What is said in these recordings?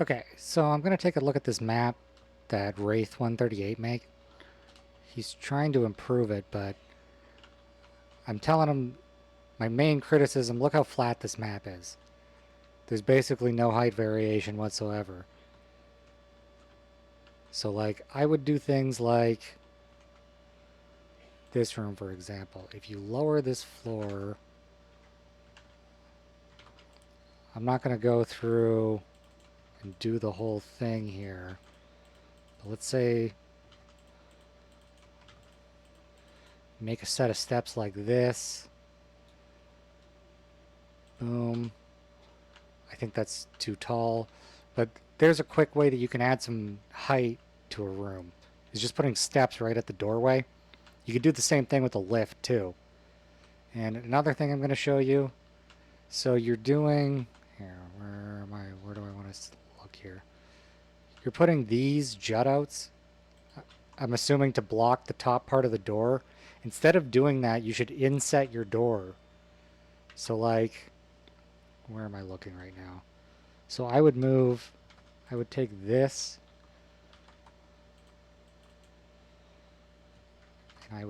Okay, so I'm going to take a look at this map that Wraith138 make. He's trying to improve it, but I'm telling him my main criticism, look how flat this map is. There's basically no height variation whatsoever. So like, I would do things like this room, for example. If you lower this floor, I'm not going to go through and do the whole thing here. But let's say make a set of steps like this. Boom. I think that's too tall. But there's a quick way that you can add some height to a room. It's just putting steps right at the doorway. You could do the same thing with the lift too. And another thing I'm going to show you. So you're doing... Here, where am I? Where do I want to look here? You're putting these jut outs, I'm assuming, to block the top part of the door. Instead of doing that, you should inset your door. So like, where am I looking right now? So I would take this, and I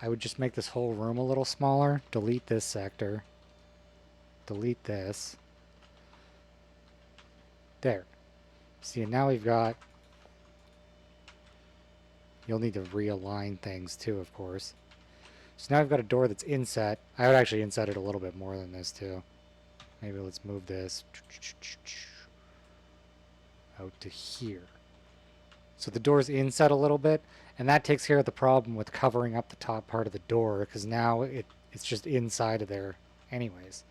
would just make this whole room a little smaller, delete this sector, delete this. There. See, and now we've got, you'll need to realign things too, of course. So now I've got a door that's inset. I would actually inset it a little bit more than this too. Maybe let's move this out to here. So the door's inset a little bit, and that takes care of the problem with covering up the top part of the door, because now it's just inside of there anyways.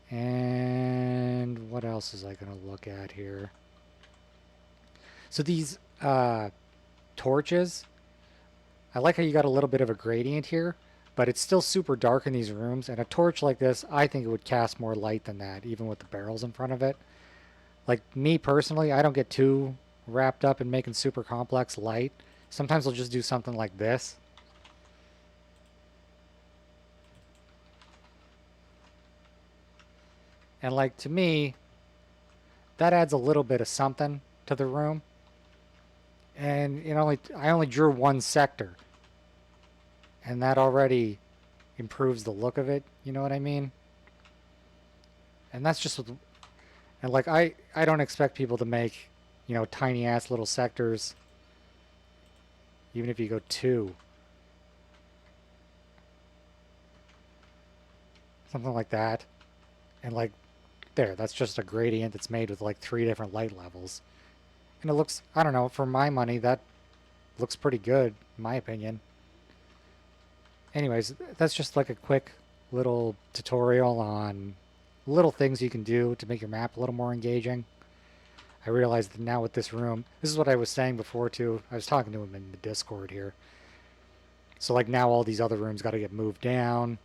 And what else is I going to look at here? So these torches, I like how you got a little bit of a gradient here, but it's still super dark in these rooms, and a torch like this, I think it would cast more light than that, even with the barrels in front of it. Like me personally, I don't get too wrapped up in making super complex light. Sometimes I'll just do something like this. And like, to me, that adds a little bit of something to the room. And I only drew one sector, and that already improves the look of it, you know what I mean? And that's just and like, I don't expect people to make, tiny ass little sectors, even if you go 2. Something like that. And like, there, that's just a gradient that's made with like 3 different light levels. And it looks, I don't know, for my money, that looks pretty good, in my opinion. Anyways, that's just like a quick little tutorial on little things you can do to make your map a little more engaging. I realized that now with this room, this is what I was saying before too. I was talking to him in the Discord here. So like, now all these other rooms got to get moved down.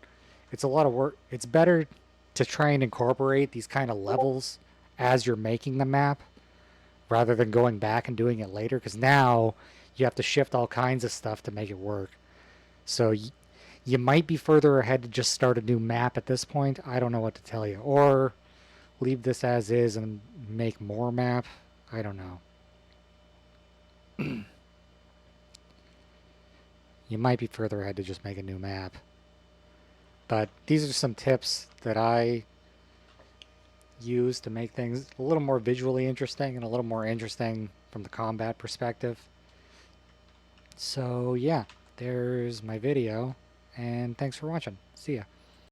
It's a lot of work. It's better to try and incorporate these kind of levels as you're making the map, rather than going back and doing it later, because now you have to shift all kinds of stuff to make it work. So you might be further ahead to just start a new map at this point. I don't know what to tell you. Or leave this as is and make more map. I don't know. You might be further ahead to just make a new map. But these are some tips that I use to make things a little more visually interesting and a little more interesting from the combat perspective. So yeah, there's my video, and thanks for watching. See ya.